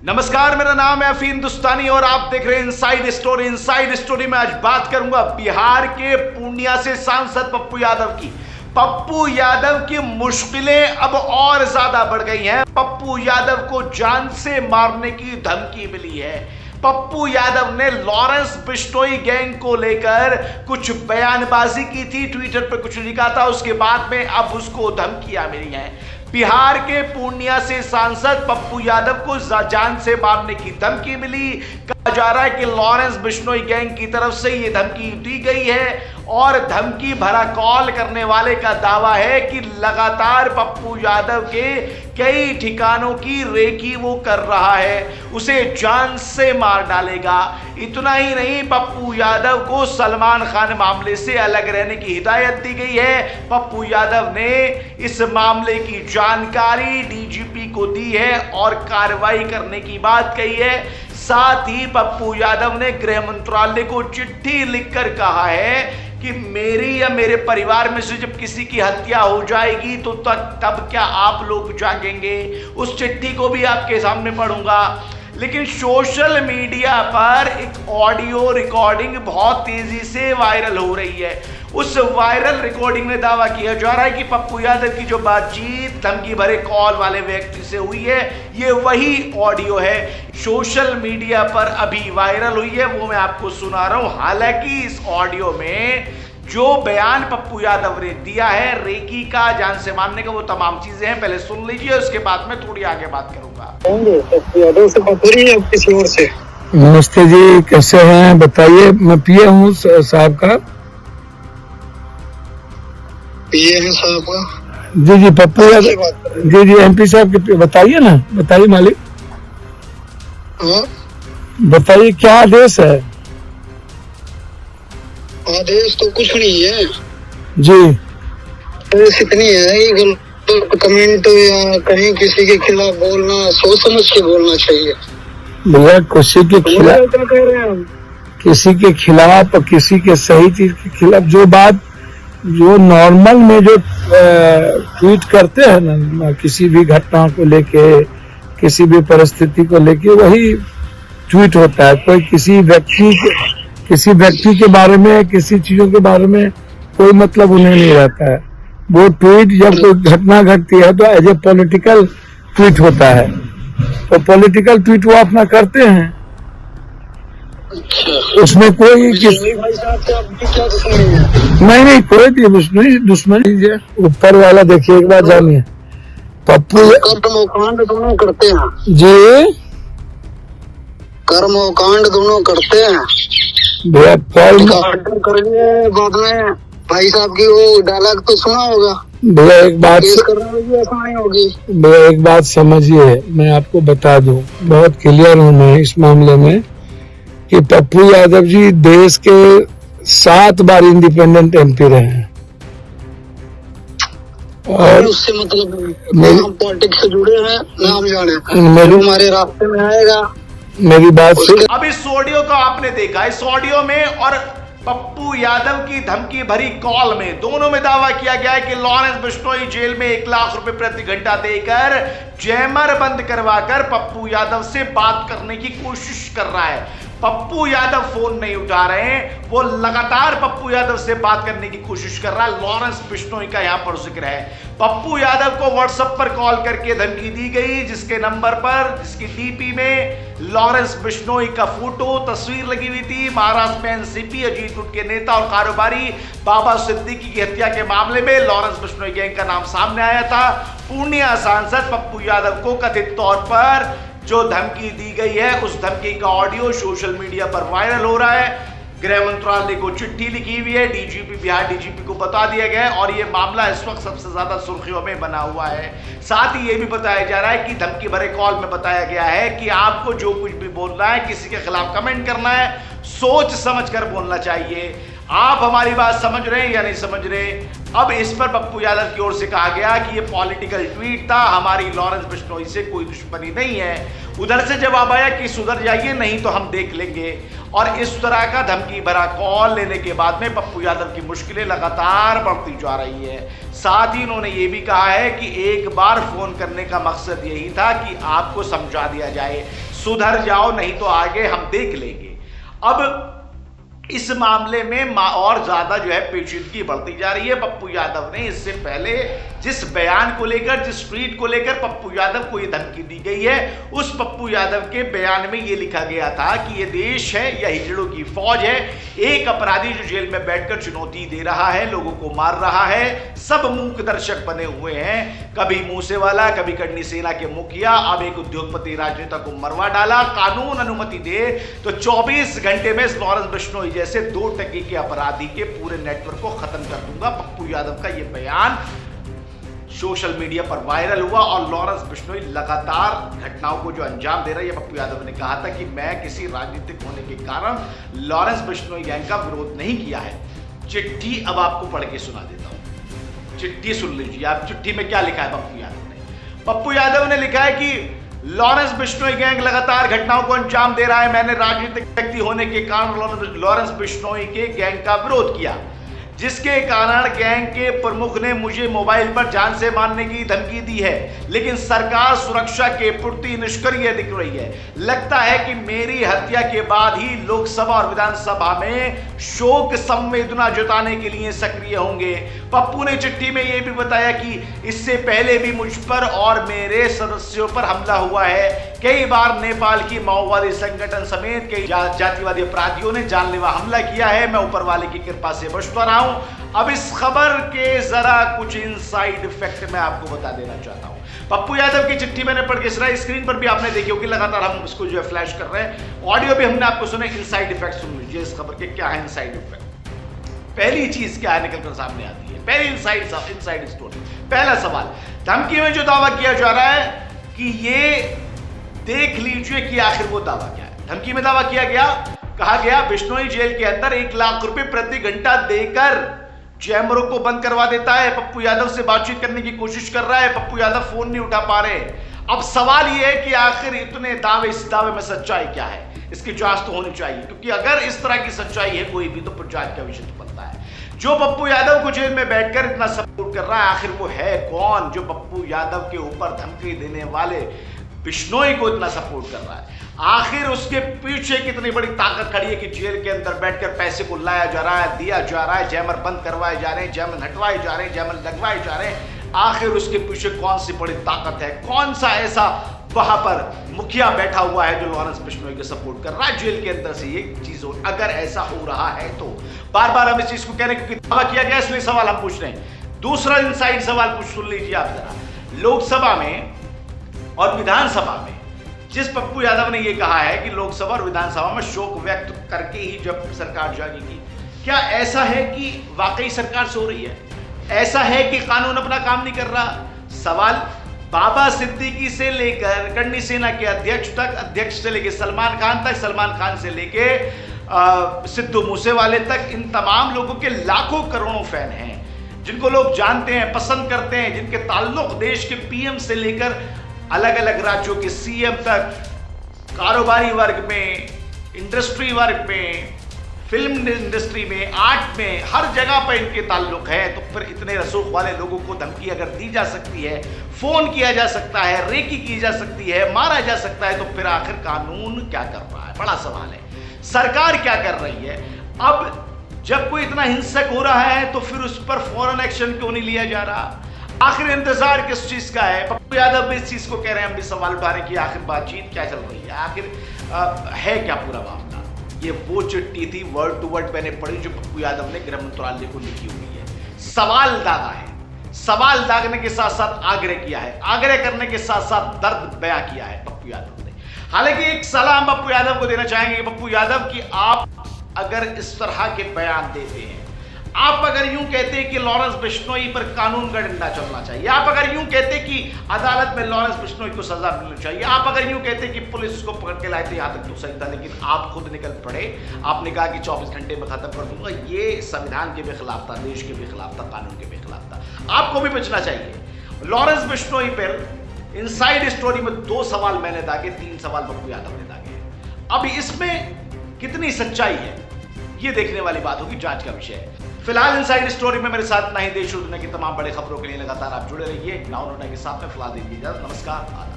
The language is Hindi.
नमस्कार, मेरा नाम है अफीन हिंदुस्तानी और आप देख रहे हैं इनसाइड स्टोरी। इनसाइड स्टोरी में आज बात करूंगा बिहार के पूर्णिया से सांसद पप्पू यादव की। पप्पू यादव की मुश्किलें अब और ज्यादा बढ़ गई हैं। पप्पू यादव को जान से मारने की धमकी मिली है। पप्पू यादव ने लॉरेंस बिश्नोई गैंग को लेकर कुछ बयानबाजी की थी, ट्विटर पर कुछ लिखा था, उसके बाद में अब उसको धमकियां मिली हैं। बिहार के पूर्णिया से सांसद पप्पू यादव को जान से मारने की धमकी मिली। कहा जा रहा है कि लॉरेंस बिश्नोई गैंग की तरफ से ये धमकी दी गई है और धमकी भरा कॉल करने वाले का दावा है कि लगातार पप्पू यादव के कई ठिकानों की रेकी वो कर रहा है, उसे जान से मार डालेगा। इतना ही नहीं, पप्पू यादव को सलमान खान मामले से अलग रहने की हिदायत दी गई है। पप्पू यादव ने इस मामले की जानकारी डीजीपी को दी है और कार्रवाई करने की बात कही है। साथ ही पप्पू यादव ने गृह मंत्रालय को चिट्ठी लिखकर कहा है कि मेरी या मेरे परिवार में से जब किसी की हत्या हो जाएगी तो तब क्या आप लोग जागेंगे। उस चिट्ठी को भी आपके सामने पढ़ूंगा। लेकिन सोशल मीडिया पर एक ऑडियो रिकॉर्डिंग बहुत तेजी से वायरल हो रही है। उस वायरल रिकॉर्डिंग में दावा किया जा रहा है कि पप्पू यादव की जो बातचीत धमकी भरे कॉल वाले व्यक्ति से हुई है, ये वही ऑडियो है, सोशल मीडिया पर अभी वायरल हुई है, वो मैं आपको सुना रहा हूं। हालांकि इस ऑडियो में जो बयान पप्पू यादव ने दिया है रेकी का, जान से मारने का, वो तमाम चीजें हैं, पहले सुन लीजिए, उसके बाद में थोड़ी आगे बात करूंगा। पप्पू यादव से बात हो रही है किसी और से? नमस्ते जी, कैसे हैं बताइए। मैं पीए हूँ साहब का। पीए हैं साहब का? जी पप्पू यादव जी एमपी साहब के। बताइए ना, बताइए मालिक। हाँ बताइए क्या आदेश है। आदेश तो कुछ नहीं है जी। आदेश इतनी है कि गलत कमेंट या कहीं किसी के खिलाफ बोलना सोच समझ के बोलना चाहिए। भैया किसी के खिलाफ, क्या कह रहे हैं? किसी के खिलाफ और किसी के सही चीज के खिलाफ जो बात जो नॉर्मल में जो ट्वीट करते हैं ना, किसी भी घटना को लेके, किसी भी परिस्थिति को लेके वही ट्वीट होता है। कोई किसी व्यक्ति के बारे में, किसी चीजों के बारे में कोई मतलब उन्हें नहीं रहता है। वो ट्वीट जब कोई घटना घटती है तो एज ए पॉलिटिकल ट्वीट होता है, तो पॉलिटिकल ट्वीट वो अपना करते हैं। उसमें कोई भाई साहब से आपकी क्या दुश्मनी है? नहीं कोई दुश्मनी है। ऊपर वाला देखिए, एक बार जानिए। पप्पू कर्म और कांड दोनों करते हैं जी, कर्म और कांड दोनों करते हैं भैया करेंगे बाद में। भाई साहब की वो डायलॉग तो सुना होगा, भैया एक बात ऐसा नहीं होगी। भैया एक बात समझिए, मैं आपको बता दूं, बहुत क्लियर हूं मैं इस मामले में कि पप्पू यादव जी देश के 7 बार इंडिपेंडेंट एमपी रहे हैं और उससे मतलब हम पॉलिटिक्स से जुड़े हैं, नाम जाने हमारे रास्ते में आएगा। मेरी बात सुन। अब इस ऑडियो को आपने देखा, इस ऑडियो में और पप्पू यादव की धमकी भरी कॉल में दोनों में दावा किया गया है कि लॉरेंस बिश्नोई जेल में 1 लाख रुपए प्रति घंटा देकर जैमर बंद करवाकर पप्पू यादव से बात करने की कोशिश कर रहा है। पप्पू यादव फोन नहीं उठा रहे हैं, वो लगातार पप्पू यादव से बात करने की कोशिश कर रहा है। लॉरेंस बिश्नोई का यहां पर जिक्र है। पप्पू यादव को व्हाट्सएप पर कॉल करके धमकी दी गई, जिसके नंबर पर, जिसकी डीपी में लॉरेंस बिश्नोई का फोटो तस्वीर लगी हुई थी। महाराष्ट्र में एनसीपी अजीत गुट के नेता और कारोबारी बाबा सिद्दीकी की हत्या के मामले में लॉरेंस बिश्नोई गैंग का नाम सामने आया था। पूर्णिया सांसद पप्पू यादव को कथित तौर पर जो धमकी दी गई है, उस धमकी का ऑडियो सोशल मीडिया पर वायरल हो रहा है। गृह मंत्रालय को चिट्ठी लिखी हुई है, डीजीपी बिहार डीजीपी को बता दिया गया है और यह मामला इस वक्त सबसे ज्यादा सुर्खियों में बना हुआ है। साथ ही यह भी बताया जा रहा है कि धमकी भरे कॉल में बताया गया है कि आपको जो कुछ भी बोलना है, किसी के खिलाफ कमेंट करना है, सोच समझ कर बोलना चाहिए। आप हमारी बात समझ रहे हैं या नहीं समझ रहे। अब इस पर पप्पू यादव की ओर से कहा गया कि यह पॉलिटिकल ट्वीट था, हमारी लॉरेंस बिश्नोई से कोई दुश्मनी नहीं है। उधर से जवाब आया कि सुधर जाइए, नहीं तो हम देख लेंगे। और इस तरह का धमकी भरा कॉल लेने के बाद में पप्पू यादव की मुश्किलें लगातार बढ़ती जा रही है। साथ ही उन्होंने ये भी कहा है कि एक बार फोन करने का मकसद यही था कि आपको समझा दिया जाए। सुधर जाओ, नहीं तो आगे हम देख लेंगे। अब इस मामले में और ज्यादा जो है पेचीदगी बढ़ती जा रही है। पप्पू यादव ने इससे पहले जिस बयान को लेकर, जिस ट्वीट को लेकर पप्पू यादव को यह धमकी दी गई है, उस पप्पू यादव के बयान में यह लिखा गया था कि यह देश है, यह हिजड़ों की फौज है, एक अपराधी जो जेल में बैठकर चुनौती दे रहा है, लोगों को मार रहा है, सब मूक दर्शक बने हुए हैं, कभी मूसेवाला, कभी करनी सेना के मुखिया, अब एक उद्योगपति राजनेता को मरवा डाला। कानून अनुमति दे तो 24 घंटे में लॉरेंस बिश्नोई जैसे 2% के अपराधी के पूरे नेटवर्क को खत्म कर दूंगा। पप्पू यादव का यह बयान सोशल मीडिया पर वायरल हुआ और लॉरेंस बिश्नोई लगातार घटनाओं को जो अंजाम दे रही है। पप्पू यादव ने कहा था कि मैं किसी राजनीतिक होने के कारण लॉरेंस बिश्नोई गैंग का विरोध नहीं किया है। चिट्ठी अब आपको पढ़ के सुना देता हूं, चिट्ठी सुन लीजिए आप। चिट्ठी में क्या लिखा है पप्पू यादव ने? पप्पू यादव ने लिखा है कि लॉरेंस बिश्नोई गैंग लगातार घटनाओं को अंजाम दे रहा है। मैंने राजनीतिक व्यक्ति होने के कारण लॉरेंस बिश्नोई के गैंग का विरोध किया, जिसके कारण गैंग के प्रमुख ने मुझे मोबाइल पर जान से मारने की धमकी दी है, लेकिन सरकार सुरक्षा के प्रति निष्क्रिय दिख रही है। लगता है कि मेरी हत्या के बाद ही लोकसभा और विधानसभा में शोक संवेदना जताने के लिए सक्रिय होंगे। पप्पू ने चिट्ठी में यह भी बताया कि इससे पहले भी मुझ पर और मेरे सदस्यों पर हमला हुआ है। कई बार नेपाल की माओवादी संगठन समेत कई जातिवादी अपराधियों ने जानलेवा हमला किया है। मैं ऊपर वाले की कृपा से बचता रहा हूं। अब इस खबर के जरा कुछ इनसाइड इफेक्ट मैं आपको बता देना चाहता हूं। पप्पू यादव की चिट्ठी मैंने पढ़ के सुनाई, स्क्रीन पर भी आपने देखी होगी, लगातार हम इसको जो है फ्लैश कर रहे हैं, ऑडियो भी हमने आपको सुने। इनसाइड इफेक्ट सुन लीजिए इस खबर के, क्या है इनसाइड इफेक्ट। पहली चीज क्या है निकलकर सामने आती है, पहली इनसाइड स्टोरी। पहला सवाल, धमकी में जो दावा किया जा रहा है कि ये देख लीजिए कि आखिर वो दावा क्या है। धमकी में दावा किया गया, कहा गया बिश्नोई जेल के अंदर 1 लाख रुपए प्रति घंटा देकर चैम्बरों को बंद करवा देता है। पप्पू यादव से बातचीत करने की कोशिश कर रहा है, पप्पू यादव फोन नहीं उठा पा रहे। अब सवाल यह है कि आखिर इतने दावे, इस दावे में सच्चाई क्या है? इसकी जांच तो होनी चाहिए, क्योंकि अगर इस तरह की सच्चाई है कोई भी, तो फिर जांच का विषय तो बनता है। जो पप्पू यादव को जेल में बैठकर इतना सपोर्ट कर रहा है, आखिर वो है कौन जो पप्पू यादव के ऊपर धमकी देने वाले बिश्नोई को इतना सपोर्ट कर रहा है? आखिर उसके पीछे कितनी बड़ी ताकत खड़ी है कि जेल के अंदर बैठकर पैसे को लाया जा रहा है, दिया जा रहा है, जैमर बंद करवाए जा रहे हैं, जैमर हटवाए जा रहे हैं, जैमर लगवाए जा रहे हैं। आखिर उसके पीछे कौन सी बड़ी ताकत है? कौन सा ऐसा वहां पर मुखिया बैठा हुआ है जो लॉरेंस बिश्नोई को सपोर्ट कर रहा है जेल के अंदर से? ये चीज हो, अगर ऐसा हो रहा है तो बार बार हम इस चीज को कह रहे हैं क्योंकि दावा किया गया, इसलिए सवाल हम पूछ रहे हैं। दूसरा इनसाइड सवाल कुछ सुन लीजिए आप जरा। लोकसभा में और विधानसभा में जिस पप्पू यादव ने यह कहा है कि लोकसभा और विधानसभा में शोक व्यक्त करके ही जब सरकार जागेगी, क्या ऐसा है कि वाकई सरकार सो रही है? ऐसा है कि कानून अपना काम नहीं कर रहा? सवाल बाबा सिद्दीकी से लेकर करनी सेना के अध्यक्ष तक, अध्यक्ष से लेकर सलमान खान तक, सलमान खान से लेकर सिद्धू मूसेवाले तक, इन तमाम लोगों के लाखों करोड़ों फैन हैं, जिनको लोग जानते हैं, पसंद करते हैं, जिनके ताल्लुक देश के पीएम से लेकर अलग अलग राज्यों के सीएम तक, कारोबारी वर्ग में, इंडस्ट्री वर्ग में, फिल्म इंडस्ट्री में, आर्ट में, हर जगह पर इनके ताल्लुक है। तो फिर इतने रसूख वाले लोगों को धमकी अगर दी जा सकती है, फोन किया जा सकता है, रेकी की जा सकती है, मारा जा सकता है, तो फिर आखिर कानून क्या कर रहा है? बड़ा सवाल है। सरकार क्या कर रही है? अब जब कोई इतना हिंसक हो रहा है तो फिर उस पर फौरन एक्शन क्यों नहीं लिया जा रहा? आखिर इंतजार किस चीज का है? पप्पू यादव भी इस चीज को कह रहे हैं, हम भी सवाल उठा रहे हैं कि आखिर बातचीत क्या चल रही है, आखिर है क्या पूरा मामला? ये वो चिट्ठी थी, वर्ड टू वर्ड मैंने पढ़ी, जो पप्पू यादव ने गृह मंत्रालय को लिखी हुई है। सवाल दागा है, सवाल दागने के साथ साथ आग्रह किया है, आग्रह करने के साथ साथ दर्द बयां किया है पप्पू यादव ने। हालांकि एक सलाह हम पप्पू यादव को देना चाहेंगे कि पप्पू यादव की आप अगर इस तरह के बयान देते हैं, आप अगर यूं कहते कि लॉरेंस बिश्नोई पर कानून का डंडा चलना चाहिए, आप अगर यूं कहते कि अदालत में लॉरेंस बिश्नोई को सजा मिलनी चाहिए, आप अगर यूं कहते कि पुलिस उसको पकड़ के लाए थे, यहां तक तो सही था, लेकिन आप खुद निकल पड़े, आपने कहा कि 24 घंटे में खत्म कर दूंगा। ये संविधान के भी खिलाफ था, देश के भी खिलाफ था, कानून के भी खिलाफ था। आपको भी बचना चाहिए। लॉरेंस बिश्नोई पर इनसाइड स्टोरी में 2 सवाल मैंने दागे, 3 सवाल पप्पू यादव ने दागे। अब इसमें कितनी सच्चाई है ये देखने वाली बात होगी, जांच का विषय है। फिलहाल इनसाइड स्टोरी में मेरे साथ नहीं देश और दुनिया की तमाम बड़ी खबरों के लिए लगातार आप जुड़े रहिए। नाउ नोटा के साथ में फिलहाल दीजिए इजाजत। नमस्कार।